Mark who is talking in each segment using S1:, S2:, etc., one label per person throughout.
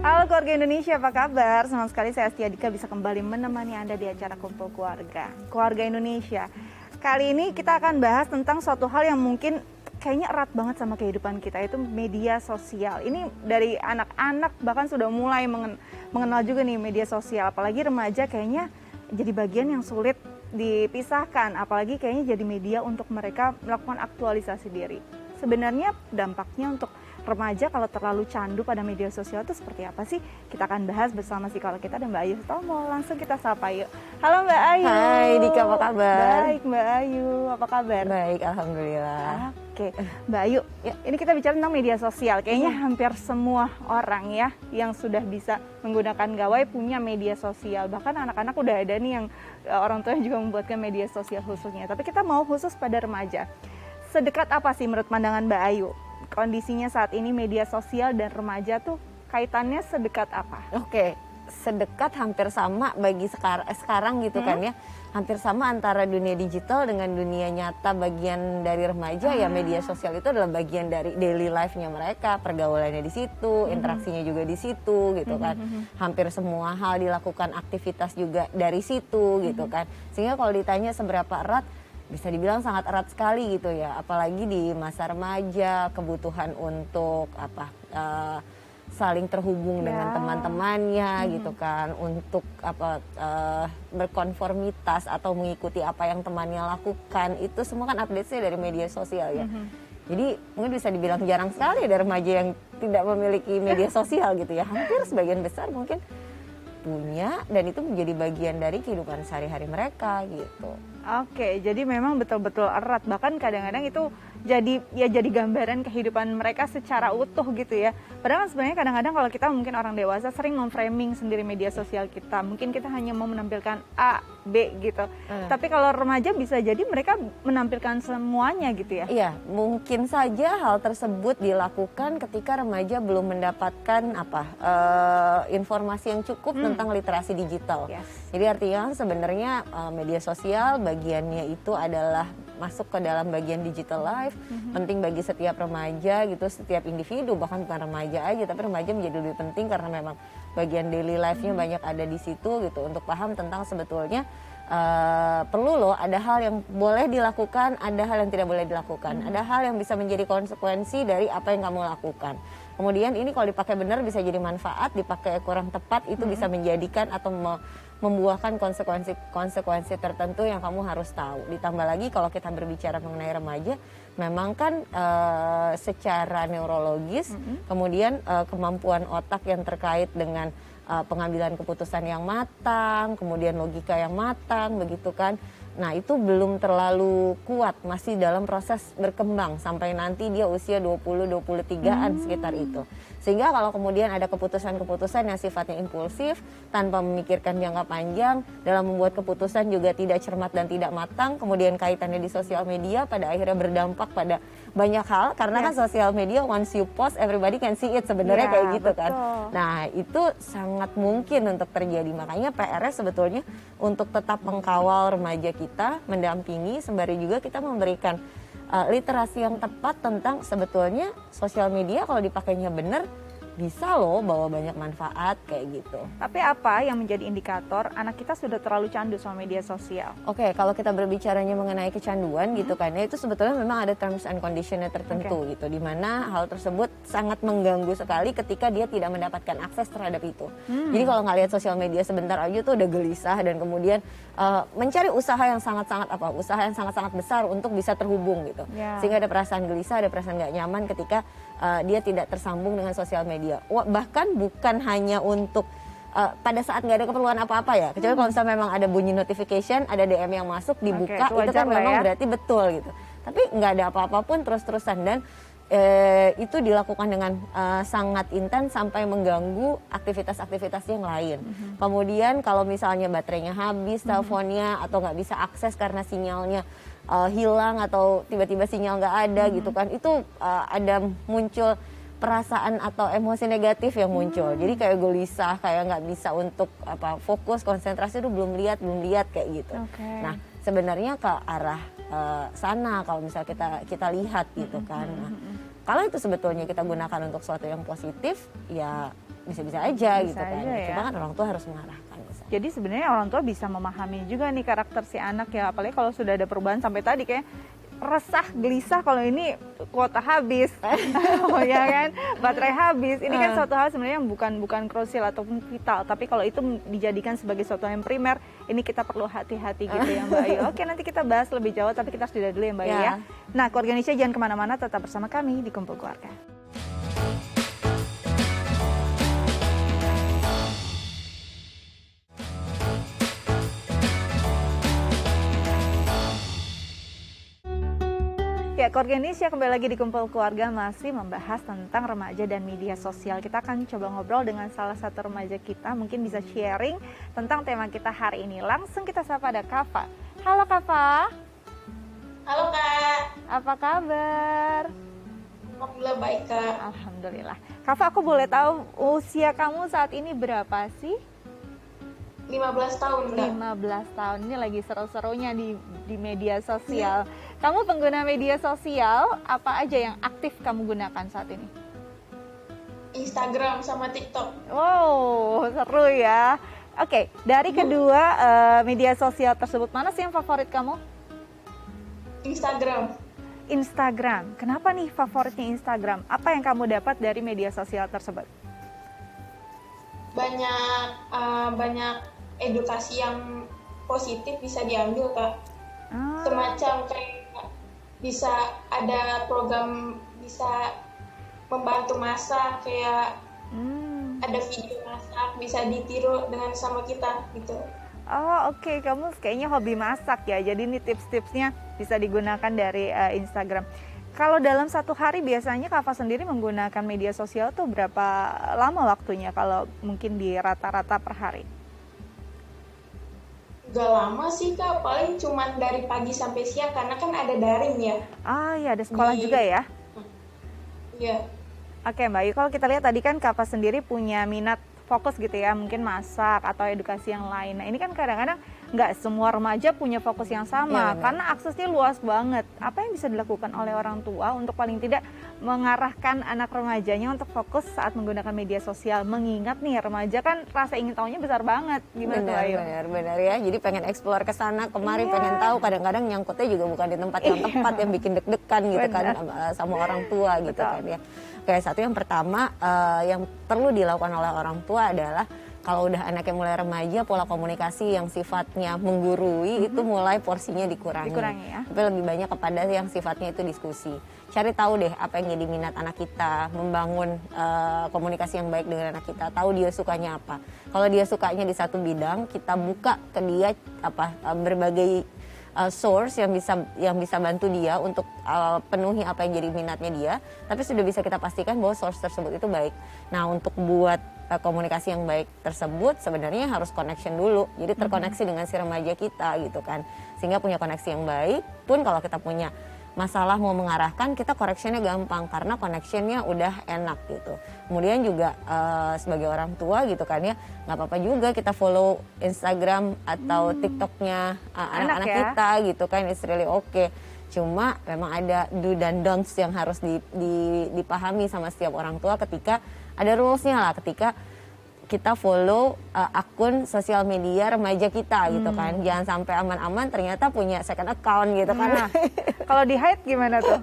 S1: Halo keluarga Indonesia, apa kabar? Senang sekali saya Astia Dika bisa kembali menemani Anda di acara Kumpul Keluarga. Keluarga Indonesia. Kali ini kita akan bahas tentang suatu hal yang mungkin kayaknya erat banget sama kehidupan kita, itu media sosial. Ini dari anak-anak bahkan sudah mulai mengenal juga nih media sosial. Apalagi remaja kayaknya jadi bagian yang sulit dipisahkan. Apalagi kayaknya jadi media untuk mereka melakukan aktualisasi diri. Sebenarnya dampaknya untuk remaja kalau terlalu candu pada media sosial itu seperti apa sih? Kita akan bahas bersama psikolog kita dan Mbak Ayu Sutomo. Langsung kita sapa yuk. Halo Mbak Ayu.
S2: Hai Dika, apa kabar?
S1: Baik Mbak Ayu, apa kabar?
S2: Baik, alhamdulillah.
S1: Oke, Mbak Ayu, ini kita bicara tentang media sosial. Kayaknya hampir semua orang ya yang sudah bisa menggunakan gawai punya media sosial. Bahkan anak-anak udah ada nih yang orang tuanya juga membuatkan media sosial khususnya. Tapi kita mau khusus pada remaja. Sedekat apa sih menurut pandangan Mbak Ayu kondisinya saat ini media sosial dan remaja tuh kaitannya sedekat apa?
S2: Oke, sedekat hampir sama bagi sekarang gitu kan ya. Hampir sama antara dunia digital dengan dunia nyata. Bagian dari remaja ya media sosial itu adalah bagian dari daily life-nya mereka, pergaulannya di situ, interaksinya juga di situ gitu kan. Hampir semua hal dilakukan, aktivitas juga dari situ gitu kan. Sehingga kalau ditanya seberapa erat, bisa dibilang sangat erat sekali gitu ya, apalagi di masa remaja, kebutuhan untuk saling terhubung dengan teman-temannya gitu kan, untuk berkonformitas atau mengikuti apa yang temannya lakukan, itu semua kan update-nya dari media sosial ya. Jadi mungkin bisa dibilang jarang sekali ada remaja yang tidak memiliki media sosial gitu ya, hampir sebagian besar mungkin punya, dan itu menjadi bagian dari kehidupan sehari-hari mereka gitu.
S1: Oke, jadi memang betul-betul erat, bahkan kadang-kadang itu jadi gambaran kehidupan mereka secara utuh gitu ya. Padahal sebenarnya kadang-kadang kalau kita mungkin orang dewasa sering memframing sendiri media sosial kita. Mungkin kita hanya mau menampilkan A, B gitu. Tapi kalau remaja bisa jadi mereka menampilkan semuanya gitu ya.
S2: Iya, mungkin saja hal tersebut dilakukan ketika remaja belum mendapatkan informasi yang cukup tentang literasi digital. Jadi artinya sebenarnya media sosial bagiannya itu adalah masuk ke dalam bagian digital life, penting bagi setiap remaja gitu, setiap individu, bahkan bukan remaja aja, tapi remaja menjadi lebih penting karena memang bagian daily life-nya banyak ada di situ gitu, untuk paham tentang sebetulnya perlu loh, ada hal yang boleh dilakukan, ada hal yang tidak boleh dilakukan, ada hal yang bisa menjadi konsekuensi dari apa yang kamu lakukan. Kemudian ini kalau dipakai benar bisa jadi manfaat, dipakai kurang tepat itu bisa menjadikan atau membuahkan konsekuensi tertentu yang kamu harus tahu. Ditambah lagi kalau kita berbicara mengenai remaja, memang kan secara neurologis, kemudian kemampuan otak yang terkait dengan pengambilan keputusan yang matang, kemudian logika yang matang, begitu kan. Nah itu belum terlalu kuat, masih dalam proses berkembang sampai nanti dia usia 20-23an sekitar itu. Sehingga kalau kemudian ada keputusan-keputusan yang sifatnya impulsif, tanpa memikirkan jangka panjang, dalam membuat keputusan juga tidak cermat dan tidak matang, kemudian kaitannya di sosial media pada akhirnya berdampak pada banyak hal, karena kan sosial media once you post everybody can see it sebenarnya kayak gitu kan. Nah itu sangat mungkin untuk terjadi, makanya PR-nya sebetulnya untuk tetap mengkawal remaja kita, mendampingi, sembari juga kita memberikan literasi yang tepat tentang sebetulnya sosial media kalau dipakainya benar bisa loh bawa banyak manfaat kayak gitu.
S1: Tapi apa yang menjadi indikator anak kita sudah terlalu candu sama media sosial?
S2: Oke, kalau kita berbicaranya mengenai kecanduan gitu kan, ya itu sebetulnya memang ada terms and conditionnya tertentu gitu, di mana hal tersebut sangat mengganggu sekali ketika dia tidak mendapatkan akses terhadap itu. Jadi kalau nggak lihat sosial media sebentar aja tuh udah gelisah, dan kemudian mencari usaha yang sangat-sangat besar untuk bisa terhubung gitu. Sehingga ada perasaan gelisah, ada perasaan nggak nyaman ketika dia tidak tersambung dengan sosial media. Bahkan bukan hanya untuk pada saat nggak ada keperluan apa-apa ya, kecuali kalau misalnya memang ada bunyi notification, ada DM yang masuk, dibuka, itu kan memang berarti betul gitu. Tapi nggak ada apa-apa pun terus-terusan, dan itu dilakukan dengan sangat intens sampai mengganggu aktivitas-aktivitas yang lain. Kemudian kalau misalnya baterainya habis, teleponnya, atau nggak bisa akses karena sinyalnya hilang atau tiba-tiba sinyal nggak ada gitu kan, itu ada muncul perasaan atau emosi negatif yang muncul. Jadi kayak gelisah, kayak nggak bisa untuk fokus, konsentrasi, itu belum lihat kayak gitu. Nah sebenarnya ke arah sana kalau misalnya kita lihat gitu kan. Nah, kalau itu sebetulnya kita gunakan untuk sesuatu yang positif, ya bisa-bisa aja
S1: Bisa
S2: gitu kan.
S1: aja ya.
S2: Cuma kan orang tua harus mengarahkan misalnya.
S1: Jadi sebenarnya orang tua bisa memahami juga nih karakter si anak ya, apalagi kalau sudah ada perubahan sampai tadi kayak resah, gelisah kalau ini kuota habis, oh ya kan, baterai habis. Ini kan suatu hal sebenarnya yang bukan krusial ataupun vital, tapi kalau itu dijadikan sebagai suatu yang primer, ini kita perlu hati-hati gitu ya Mbak Ayu. Oke, nanti kita bahas lebih jauh, tapi kita harus jeda dulu ya Mbak Ayu ya. Nah, keluarga Indonesia jangan kemana-mana, tetap bersama kami di Kumpul Keluarga. Ya, keluarga Indonesia kembali lagi di Kumpul Keluarga, masih membahas tentang remaja dan media sosial. Kita akan coba ngobrol dengan salah satu remaja kita, mungkin bisa sharing tentang tema kita hari ini. Langsung kita sapa, ada Kafa. Halo Kafa.
S3: Halo Kak.
S1: Apa kabar?
S3: Alhamdulillah baik Kak.
S1: Alhamdulillah. Kafa, aku boleh tahu usia kamu saat ini berapa sih?
S3: 15 tahun Kak.
S1: 15 tahun, ini lagi seru-serunya di media sosial. Kamu pengguna media sosial, apa aja yang aktif kamu gunakan saat ini?
S3: Instagram sama TikTok.
S1: Wow, seru ya. Oke, dari kedua media sosial tersebut, mana sih yang favorit kamu?
S3: Instagram.
S1: Instagram. Kenapa nih favoritnya Instagram? Apa yang kamu dapat dari media sosial tersebut?
S3: Banyak edukasi yang positif bisa diambil Kak. Semacam kayak bisa ada program bisa membantu masak, kayak ada video masak bisa ditiru dengan sama kita gitu.
S1: Oh oke, kamu kayaknya hobi masak ya, jadi ini tips-tipsnya bisa digunakan dari Instagram. Kalau dalam satu hari biasanya Kafa sendiri menggunakan media sosial tuh berapa lama waktunya kalau mungkin di rata-rata per hari?
S3: Gak lama sih Kak, paling cuma dari pagi sampai siang karena kan ada daring ya.
S1: Ah ya, ada sekolah juga ya?
S3: Iya.
S1: Oke Mbak Ayu, kalau kita lihat tadi kan Kafa sendiri punya minat fokus gitu ya, mungkin masak atau edukasi yang lain. Nah ini kan kadang-kadang nggak semua remaja punya fokus yang sama, karena aksesnya luas banget. Apa yang bisa dilakukan oleh orang tua untuk paling tidak mengarahkan anak remajanya untuk fokus saat menggunakan media sosial? Mengingat nih remaja kan rasa ingin tahunya besar banget. Gimana tuh Ayu?
S2: Benar ya, jadi pengen explore ke sana kemari, pengen tahu, kadang-kadang nyangkutnya juga bukan di tempat yang tepat, yang bikin deg-degan gitu kan sama orang tua gitu kan ya. Oke, satu yang pertama yang perlu dilakukan oleh orang tua adalah kalau udah anaknya mulai remaja, pola komunikasi yang sifatnya menggurui itu mulai porsinya dikurangi
S1: Ya.
S2: Tapi lebih banyak kepada yang sifatnya itu diskusi. Cari tahu deh apa yang jadi minat anak kita, membangun komunikasi yang baik dengan anak kita, tahu dia sukanya apa. Kalau dia sukanya di satu bidang, kita buka ke dia berbagai source yang bisa bantu dia untuk penuhi apa yang jadi minatnya dia, tapi sudah bisa kita pastikan bahwa source tersebut itu baik. Nah, untuk buat komunikasi yang baik tersebut sebenarnya harus connection dulu, jadi terkoneksi dengan si remaja kita gitu kan, sehingga punya koneksi yang baik. Pun kalau kita punya masalah mau mengarahkan, kita correctionnya gampang karena connectionnya udah enak gitu. Kemudian juga sebagai orang tua gitu kan ya, nggak apa-apa juga kita follow Instagram atau TikToknya anak-anak kita gitu kan, it's really okay. Cuma memang ada do dan don'ts yang harus dipahami sama setiap orang tua ketika ada rules-nya lah, ketika kita follow akun sosial media remaja kita gitu kan. Jangan sampai aman-aman ternyata punya second account gitu kan.
S1: Kalau di hide gimana tuh?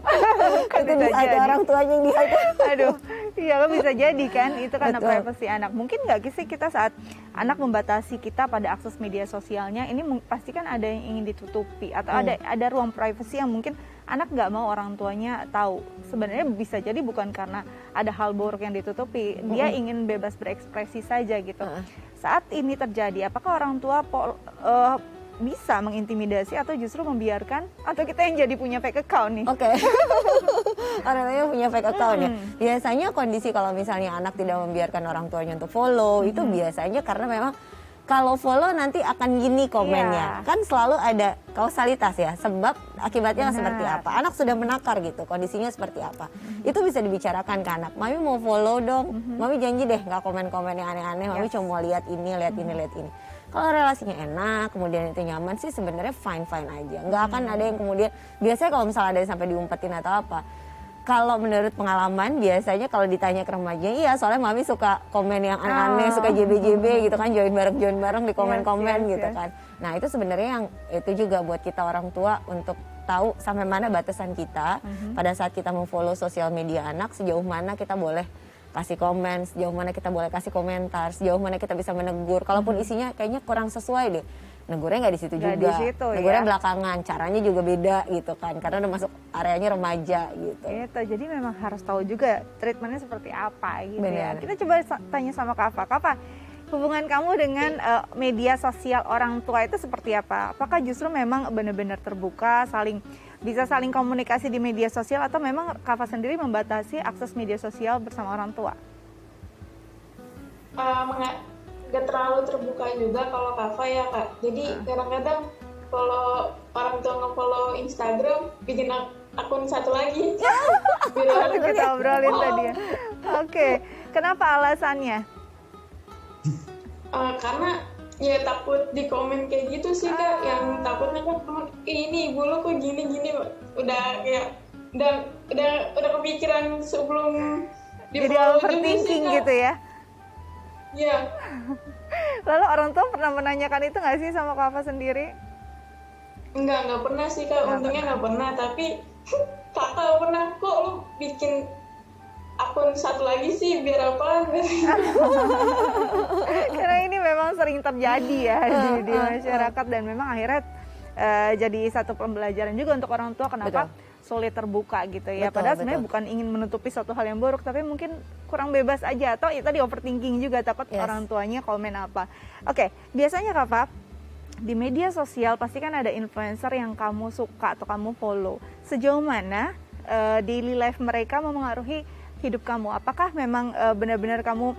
S2: Itu bisa ada orang tuanya yang di hide.
S1: Aduh, iya kan bisa jadi kan, itu karena privasi anak. Mungkin nggak sih kita saat anak membatasi kita pada akses media sosialnya, ini pasti kan ada yang ingin ditutupi atau ada ruang privasi yang mungkin anak nggak mau orang tuanya tahu. Sebenarnya bisa jadi bukan karena ada hal buruk yang ditutupi, dia ingin bebas berekspresi saja gitu. Saat ini terjadi, apakah orang tua bisa mengintimidasi atau justru membiarkan, atau kita yang jadi punya fake account nih?
S2: Oke. Orang tuanya punya fake account ya. Biasanya kondisi kalau misalnya anak tidak membiarkan orang tuanya untuk follow, itu biasanya karena memang kalau follow nanti akan gini komennya. Kan selalu ada kausalitas ya, sebab akibatnya seperti apa. Anak sudah menakar gitu, kondisinya seperti apa. Itu bisa dibicarakan ke anak. Mami mau follow dong, Mami janji deh nggak komen-komen yang aneh-aneh, Mami cuma mau lihat ini, lihat ini. Kalau relasinya enak, kemudian itu nyaman sih sebenarnya fine-fine aja. Nggak akan ada yang kemudian, biasanya kalau misalnya ada yang sampai diumpetin atau apa, Kalau menurut pengalaman biasanya kalau ditanya ke remaja, iya soalnya mami suka komen yang aneh-aneh, suka JB-JB gitu kan, join bareng di komen-komen gitu kan. Nah itu sebenarnya yang itu juga buat kita orang tua untuk tahu sampai mana batasan kita pada saat kita memfollow sosial media anak, sejauh mana kita boleh kasih komen, sejauh mana kita boleh kasih komentar, sejauh mana kita bisa menegur. Kalaupun isinya kayaknya kurang sesuai deh, negurnya nggak di situ juga.
S1: Di situ,
S2: negurnya
S1: ya.
S2: Belakangan, caranya juga beda gitu kan, karena udah masuk areanya remaja gitu.
S1: Gitu, jadi memang harus tahu juga treatmentnya seperti apa gitu.
S2: Benar.
S1: Ya. Kita coba tanya sama Kava. Kava, hubungan kamu dengan media sosial orang tua itu seperti apa? Apakah justru memang benar-benar terbuka, bisa saling komunikasi di media sosial, atau memang Kava sendiri membatasi akses media sosial bersama orang tua?
S3: Gak terlalu terbuka juga kalau Kava ya Kak. Jadi kadang-kadang kalau orang tua nge-follow Instagram, bikin akun satu lagi.
S1: Kita obrolin tadi ya. Oke, kenapa alasannya?
S3: Karena ya takut di komen kayak gitu sih Kak. Yang takutnya kan ini ibu lo kok gini-gini, udah kayak udah kepikiran sebelum
S1: Jadi
S3: di-follow
S1: overthinking
S3: juga sih, Kak.
S1: gitu ya.
S3: Iya.
S1: Lalu orang tua pernah menanyakan itu nggak sih sama Kava sendiri?
S3: Nggak pernah sih Kak, untungnya nggak pernah. Tapi Kakak pernah, kok lu bikin akun satu lagi sih, biar apa?
S1: Karena ini memang sering terjadi ya di masyarakat, dan memang akhirnya jadi satu pembelajaran juga untuk orang tua kenapa sulit terbuka gitu ya. Padahal sebenarnya bukan ingin menutupi suatu hal yang buruk, tapi mungkin kurang bebas aja, atau tadi overthinking juga, takut orang tuanya komen apa. Oke, biasanya Kava, di media sosial pasti kan ada influencer yang kamu suka atau kamu follow. Sejauh mana daily life mereka memengaruhi hidup kamu? Apakah memang benar-benar kamu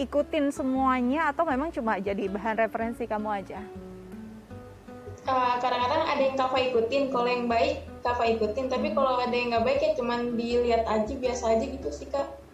S1: ikutin semuanya, atau memang cuma jadi bahan referensi kamu aja?
S3: Kadang-kadang ada yang Kava ikutin, kalau yang baik Kava ikutin, tapi kalau ada yang nggak baik ya cuman dilihat aja, biasa aja gitu sih Kak.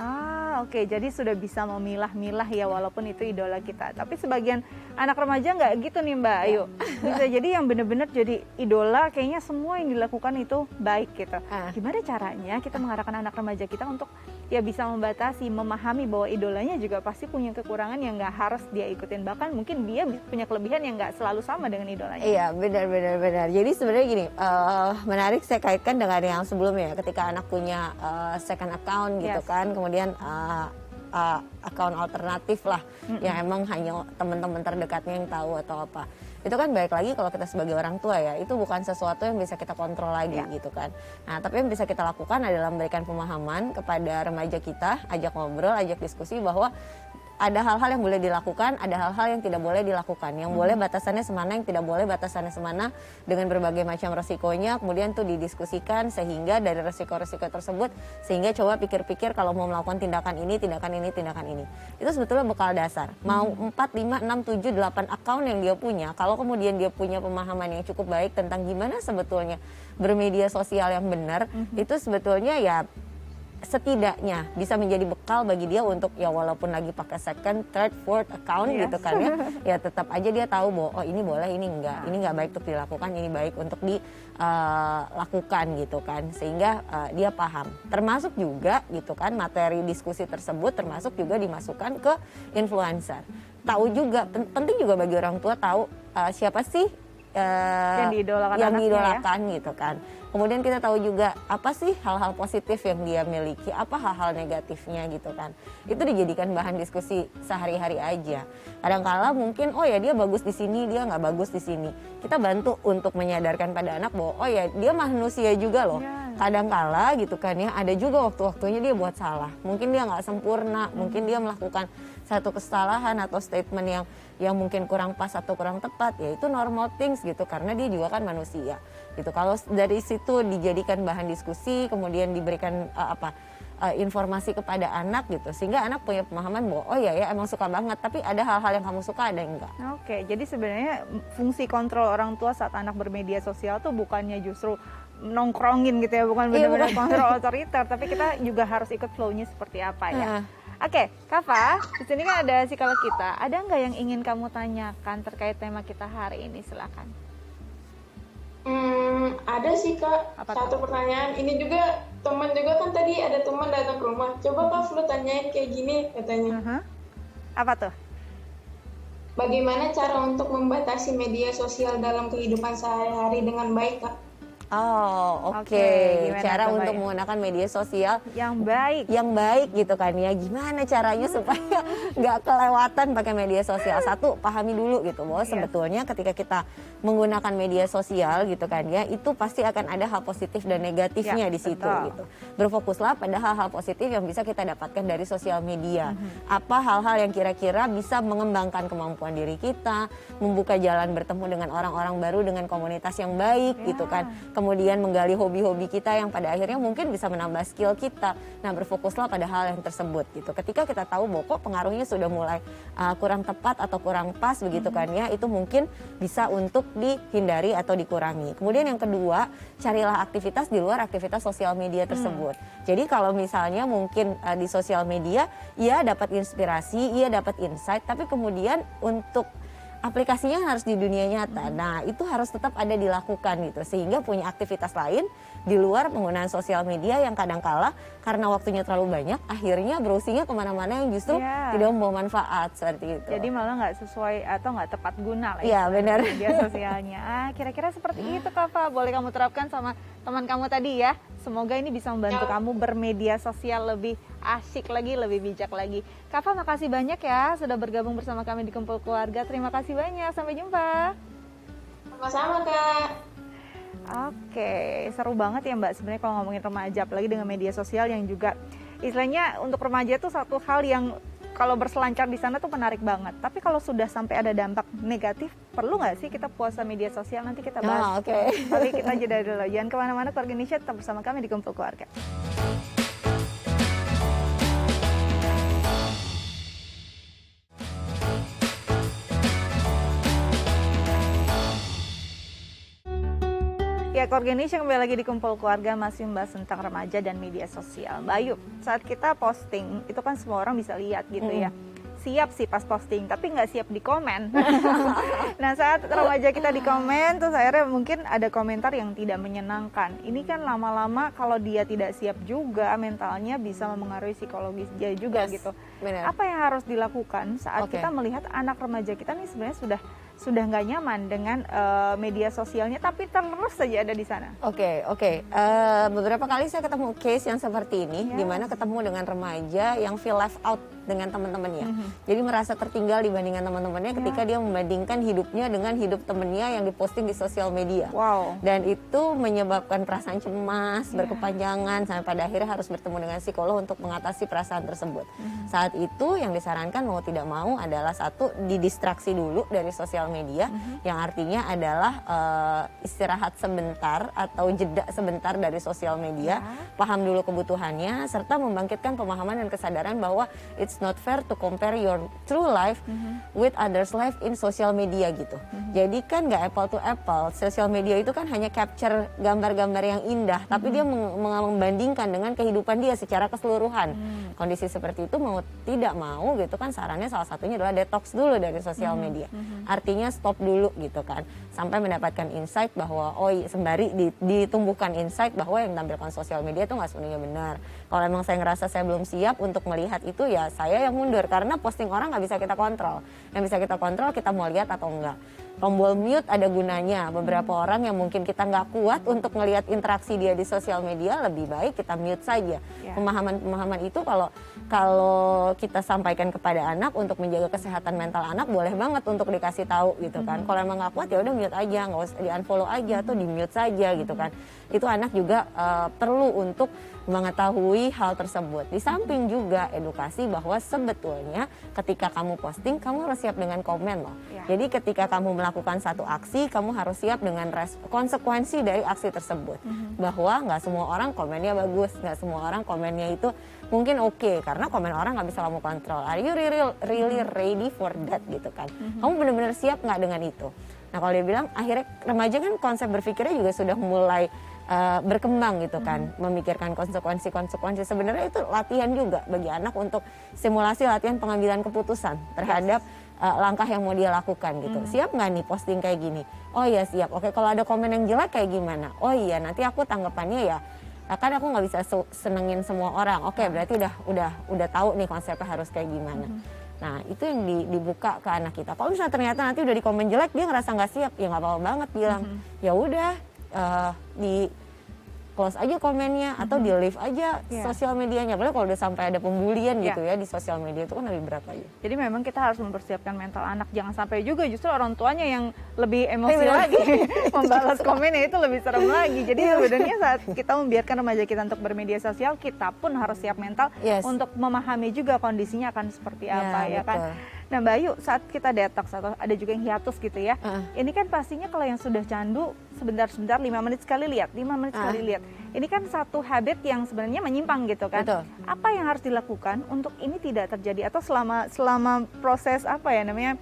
S1: Oke, jadi sudah bisa memilah-milah ya, walaupun itu idola kita. Tapi sebagian anak remaja nggak gitu nih Mbak Ayu. Bisa jadi yang benar-benar jadi idola, kayaknya semua yang dilakukan itu baik gitu. Gimana caranya kita mengarahkan anak remaja kita untuk ya bisa membatasi, memahami bahwa idolanya juga pasti punya kekurangan yang nggak harus dia ikutin. Bahkan mungkin dia punya kelebihan yang nggak selalu sama dengan idolanya.
S2: Iya, benar. Jadi sebenarnya gini, menarik saya kaitkan dengan yang sebelumnya, ketika anak punya second account gitu kan, kemudian account alternatif lah, yang emang hanya teman-teman terdekatnya yang tahu atau apa. Itu kan balik lagi kalau kita sebagai orang tua ya, itu bukan sesuatu yang bisa kita kontrol lagi gitu kan. Nah, tapi yang bisa kita lakukan adalah memberikan pemahaman kepada remaja kita, ajak ngobrol, ajak diskusi bahwa ada hal-hal yang boleh dilakukan, ada hal-hal yang tidak boleh dilakukan. Yang boleh batasannya semana, yang tidak boleh batasannya semana, dengan berbagai macam resikonya. Kemudian tuh didiskusikan sehingga dari resiko-resiko tersebut, sehingga coba pikir-pikir kalau mau melakukan tindakan ini. Itu sebetulnya bekal dasar. Mau 4, 5, 6, 7, 8 account yang dia punya, kalau kemudian dia punya pemahaman yang cukup baik tentang gimana sebetulnya bermedia sosial yang benar, itu sebetulnya ya setidaknya bisa menjadi bekal bagi dia untuk ya walaupun lagi pakai second, third, fourth account gitu kan ya tetap aja dia tahu bahwa oh ini boleh, ini enggak baik untuk dilakukan, ini baik untuk dilakukan gitu kan, sehingga dia paham. Termasuk juga gitu kan materi diskusi tersebut termasuk juga dimasukkan ke influencer. Tahu juga penting juga bagi orang tua tahu siapa sih
S1: yang diidolakan
S2: gitu kan. Kemudian kita tahu juga apa sih hal-hal positif yang dia miliki, apa hal-hal negatifnya gitu kan. Itu dijadikan bahan diskusi sehari-hari aja. Kadang-kala mungkin oh ya dia bagus di sini, dia nggak bagus di sini. Kita bantu untuk menyadarkan pada anak bahwa oh ya dia manusia juga loh. Kadang-kala gitu kan ya, ada juga waktu-waktunya dia buat salah. Mungkin dia nggak sempurna, mungkin dia melakukan satu kesalahan atau statement yang mungkin kurang pas atau kurang tepat, ya itu normal things gitu, karena dia juga kan manusia gitu. Kalau dari situ dijadikan bahan diskusi, kemudian diberikan informasi kepada anak gitu, sehingga anak punya pemahaman bahwa oh ya emang suka banget, tapi ada hal-hal yang kamu suka, ada yang enggak.
S1: Oke, jadi sebenarnya fungsi kontrol orang tua saat anak bermedia sosial tuh bukannya justru nongkrongin gitu ya, bukan benar-benar kontrol otoriter, tapi kita juga harus ikut flow-nya seperti apa ya. Oke, Kava, di sini kan ada psikolog kita. Ada nggak yang ingin kamu tanyakan terkait tema kita hari ini? Silakan.
S3: Ada sih Kak,
S1: Apa
S3: satu pertanyaan. Ini juga teman juga kan tadi ada teman datang ke rumah. Coba Kak Flu tanyain kayak gini katanya.
S1: Apa tuh?
S3: Bagaimana cara untuk membatasi media sosial dalam kehidupan sehari-hari dengan baik Kak?
S2: Oh, oke.
S1: Oke, gimana
S2: Cara
S1: tuh,
S2: untuk
S1: Mbak?
S2: menggunakan media sosial
S1: Yang baik.
S2: gitu kan ya. Gimana caranya supaya nggak kelewatan pakai media sosial? Satu, pahami dulu gitu bahwa sebetulnya ketika kita menggunakan media sosial gitu kan ya, itu pasti akan ada hal positif dan negatifnya
S1: Ya,
S2: di situ
S1: betul.
S2: gitu. Berfokuslah pada hal-hal positif yang bisa kita dapatkan dari sosial media. Apa hal-hal yang kira-kira bisa mengembangkan kemampuan diri kita, membuka jalan bertemu dengan orang-orang baru dengan komunitas yang baik gitu kan. Kemudian menggali hobi-hobi kita yang pada akhirnya mungkin bisa menambah skill kita. Nah, berfokuslah pada hal yang tersebut gitu. Ketika kita tahu bahwa kok pengaruhnya sudah mulai kurang tepat atau kurang pas begitu kan ya, itu mungkin bisa untuk dihindari atau dikurangi. Kemudian yang kedua, carilah aktivitas di luar aktivitas sosial media tersebut. Jadi kalau misalnya mungkin di sosial media, ia dapat inspirasi, ia dapat insight, tapi kemudian untuk aplikasinya harus di dunia nyata. Nah, itu harus tetap ada dilakukan gitu. Sehingga punya aktivitas lain di luar penggunaan sosial media yang kadangkala karena waktunya terlalu banyak, akhirnya browsingnya kemana-mana yang justru tidak membawa manfaat seperti itu.
S1: Jadi malah nggak sesuai atau nggak tepat guna lah
S2: Iya, benar.
S1: media sosialnya. Kira-kira seperti itu Kak Fa. Boleh kamu terapkan sama teman kamu tadi ya. Semoga ini bisa membantu kamu bermedia sosial lebih asyik lagi, lebih bijak lagi. Kak Fa, makasih banyak ya sudah bergabung bersama kami di Kumpul Keluarga. Terima kasih banyak. Sampai jumpa.
S3: Sama-sama Kak.
S1: Oke, seru banget ya Mbak sebenarnya kalau ngomongin remaja, apalagi dengan media sosial yang juga istilahnya untuk remaja itu satu hal yang kalau berselancar di sana tuh menarik banget. Tapi kalau sudah sampai ada dampak negatif, perlu nggak sih kita puasa media sosial? Nanti kita bahas. Tapi kita jeda dulu. Jangan kemana-mana, Keluarga Indonesia tetap bersama kami di Kumpul Keluarga. Ya, Keluarga Indonesia kembali lagi di Kumpul Keluarga, masih membahas tentang remaja dan media sosial. Mbak Ayu, saat kita posting, itu kan semua orang bisa lihat gitu ya. Siap sih pas posting, tapi nggak siap di komen. Nah, saat remaja kita di komen, terus akhirnya mungkin ada komentar yang tidak menyenangkan. Ini kan lama-lama kalau dia tidak siap juga, mentalnya bisa memengaruhi psikologis dia juga gitu.
S2: Benar.
S1: Apa yang harus dilakukan saat kita melihat anak remaja kita nih sebenarnya sudah nggak nyaman dengan media sosialnya, tapi terus saja ada di sana?
S2: Oke. Beberapa kali saya ketemu case yang seperti ini, di mana ketemu dengan remaja yang feel left out dengan teman-temannya. Jadi merasa tertinggal dibandingkan teman-temannya ketika dia membandingkan hidupnya dengan hidup temennya yang diposting di sosial media.
S1: Wow.
S2: Dan itu menyebabkan perasaan cemas, berkepanjangan, sampai pada akhirnya harus bertemu dengan psikolog untuk mengatasi perasaan tersebut. Saat itu yang disarankan mau tidak mau adalah satu, didistraksi dulu dari sosial media, yang artinya adalah istirahat sebentar atau jeda sebentar dari sosial media, paham dulu kebutuhannya, serta membangkitkan pemahaman dan kesadaran bahwa it's not fair to compare your true life with others' life in social media gitu. Jadi kan nggak apple to apple. Sosial media itu kan hanya capture gambar-gambar yang indah, tapi dia membandingkan dengan kehidupan dia secara keseluruhan. Kondisi seperti itu mau tidak mau gitu kan, sarannya salah satunya adalah detox dulu dari sosial media. Artinya stop dulu gitu kan, sampai mendapatkan insight bahwa sembari ditumbuhkan insight bahwa yang ditampilkan sosial media itu nggak sepenuhnya benar. Kalau emang saya ngerasa saya belum siap untuk melihat itu, ya saya yang mundur, karena posting orang nggak bisa kita kontrol. Yang bisa kita kontrol kita mau lihat atau enggak. Tombol mute ada gunanya. Beberapa orang yang mungkin kita nggak kuat untuk melihat interaksi dia di sosial media, lebih baik kita mute saja. Pemahaman itu kalau kita sampaikan kepada anak untuk menjaga kesehatan mental anak, boleh banget untuk dikasih tahu gitu kan. Kalau emang nggak kuat ya udah mute aja, nggak usah di unfollow aja atau di mute saja gitu kan. Itu anak juga perlu untuk mengetahui hal tersebut. Di samping juga edukasi bahwa sebetulnya ketika kamu posting, kamu harus siap dengan komen loh. Jadi ketika kamu melakukan satu aksi, kamu harus siap dengan konsekuensi dari aksi tersebut. Bahwa nggak semua orang komennya bagus, nggak semua orang komennya itu mungkin oke, karena komen orang nggak bisa kamu kontrol. Are you really ready for that gitu kan? Kamu benar-benar siap nggak dengan itu? Nah, kalau dia bilang, akhirnya remaja kan konsep berpikirnya juga sudah mulai berkembang gitu kan, memikirkan konsekuensi. Sebenarnya itu latihan juga bagi anak untuk simulasi latihan pengambilan keputusan terhadap langkah yang mau dia lakukan gitu. Siap nggak nih posting kayak gini? Oh iya siap. Oke, kalau ada komen yang jelek kayak gimana? Oh iya, nanti aku tanggapannya ya. Kan aku nggak bisa senengin semua orang. Oke, berarti udah tahu nih konsepnya harus kayak gimana. Nah itu yang dibuka ke anak kita. Kalau misalnya ternyata nanti udah di komen jelek dia ngerasa nggak siap, ya nggak apa-apa banget bilang. Ya udah di close aja komennya atau di leave aja sosial medianya. Apalagi kalau udah sampai ada pembulian gitu ya di sosial media itu kan lebih berat lagi.
S1: Jadi memang kita harus mempersiapkan mental anak, jangan sampai juga justru orang tuanya yang lebih emosi lagi membalas komennya, itu lebih serem lagi. Jadi sebenarnya saat kita membiarkan remaja kita untuk bermedia sosial, kita pun harus siap mental untuk memahami juga kondisinya akan seperti apa ya kan. Nah Mbak Ayu, saat kita detox atau ada juga yang hiatus gitu ya, ini kan pastinya kalau yang sudah candu sebentar-sebentar 5 menit sekali lihat, 5 menit sekali lihat. Ini kan satu habit yang sebenarnya menyimpang gitu kan. Betul. Apa yang harus dilakukan untuk ini tidak terjadi, atau selama proses apa ya namanya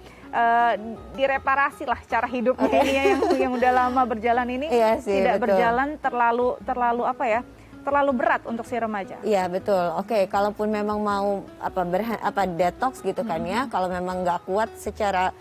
S1: direparasi lah cara hidupnya ini ya, yang udah lama berjalan ini tidak berjalan terlalu apa ya? Terlalu berat untuk si remaja.
S2: Iya betul. Oke, kalaupun memang mau detox gitu kan ya, kalau memang nggak kuat secara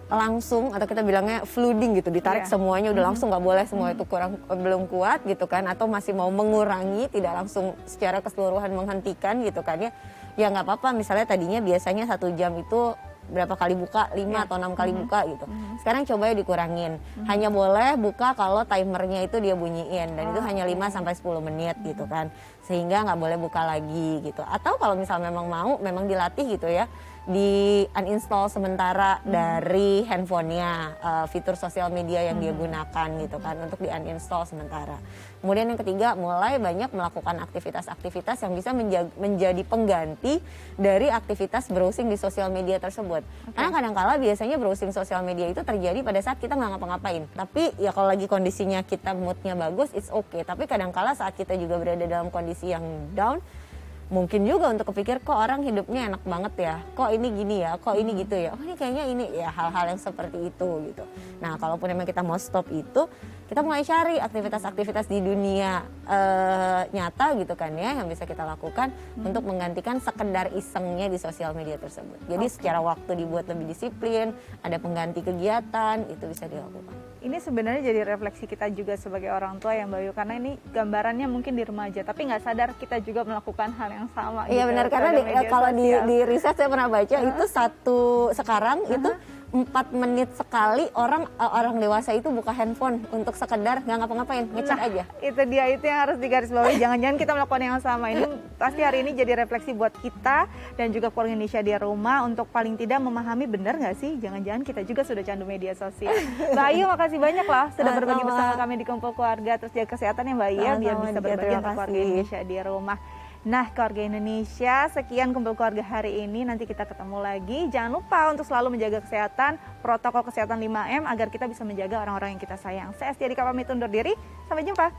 S2: langsung atau kita bilangnya flooding gitu, ditarik semuanya udah langsung, nggak boleh semua itu belum kuat gitu kan, atau masih mau mengurangi, tidak langsung secara keseluruhan menghentikan gitu kan ya, ya nggak apa-apa. Misalnya tadinya biasanya 1 jam itu berapa kali buka, 5 atau 6 kali buka gitu. Sekarang coba ya dikurangin. Hanya boleh buka kalau timernya itu dia bunyiin, dan itu hanya 5 sampai 10 menit gitu kan. Sehingga nggak boleh buka lagi gitu. Atau kalau misalnya memang dilatih gitu ya, di uninstall sementara dari handphonenya fitur sosial media yang dia gunakan gitu kan, untuk di uninstall sementara. Kemudian yang ketiga, mulai banyak melakukan aktivitas-aktivitas yang bisa menjadi pengganti dari aktivitas browsing di sosial media tersebut. Karena kadang-kala biasanya browsing sosial media itu terjadi pada saat kita nggak ngapa-ngapain. Tapi ya kalau lagi kondisinya kita moodnya bagus, it's okay. Tapi kadang-kala saat kita juga berada dalam kondisi yang down, mungkin juga untuk kepikir, kok orang hidupnya enak banget ya, kok ini gini ya, kok ini gitu ya, oh ini kayaknya ini ya, hal-hal yang seperti itu gitu. Nah kalaupun memang kita mau stop itu, kita mulai cari aktivitas-aktivitas di dunia nyata gitu kan ya, yang bisa kita lakukan untuk menggantikan sekedar isengnya di sosial media tersebut. Jadi secara waktu dibuat lebih disiplin, ada pengganti kegiatan, itu bisa dilakukan.
S1: Ini sebenarnya jadi refleksi kita juga sebagai orang tua ya Mbak Ayu, karena ini gambarannya mungkin di remaja, tapi nggak sadar kita juga melakukan hal yang sama.
S2: Iya
S1: gitu,
S2: benar, karena kalau di riset saya pernah baca itu sekarang itu 4 menit sekali orang dewasa itu buka handphone untuk sekedar nggak ngapa-ngapain, ngecek aja. Itu
S1: dia, itu yang harus digarisbawahi. Jangan-jangan kita melakukan yang sama. Ini pasti hari ini jadi refleksi buat kita dan juga keluarga Indonesia di rumah, untuk paling tidak memahami, benar nggak sih, jangan-jangan kita juga sudah candu media sosial. Mbak Ayu, makasih banyak lah sudah berbagi bersama kami di Kumpul Keluarga. Terus jaga kesehatan ya Mbak Ayu, biar bisa berbagi untuk keluarga Indonesia di rumah. Nah, keluarga Indonesia, sekian Kumpul Keluarga hari ini. Nanti kita ketemu lagi. Jangan lupa untuk selalu menjaga kesehatan, protokol kesehatan 5M, agar kita bisa menjaga orang-orang yang kita sayang. Saya Astia Dika pamit undur diri. Sampai jumpa.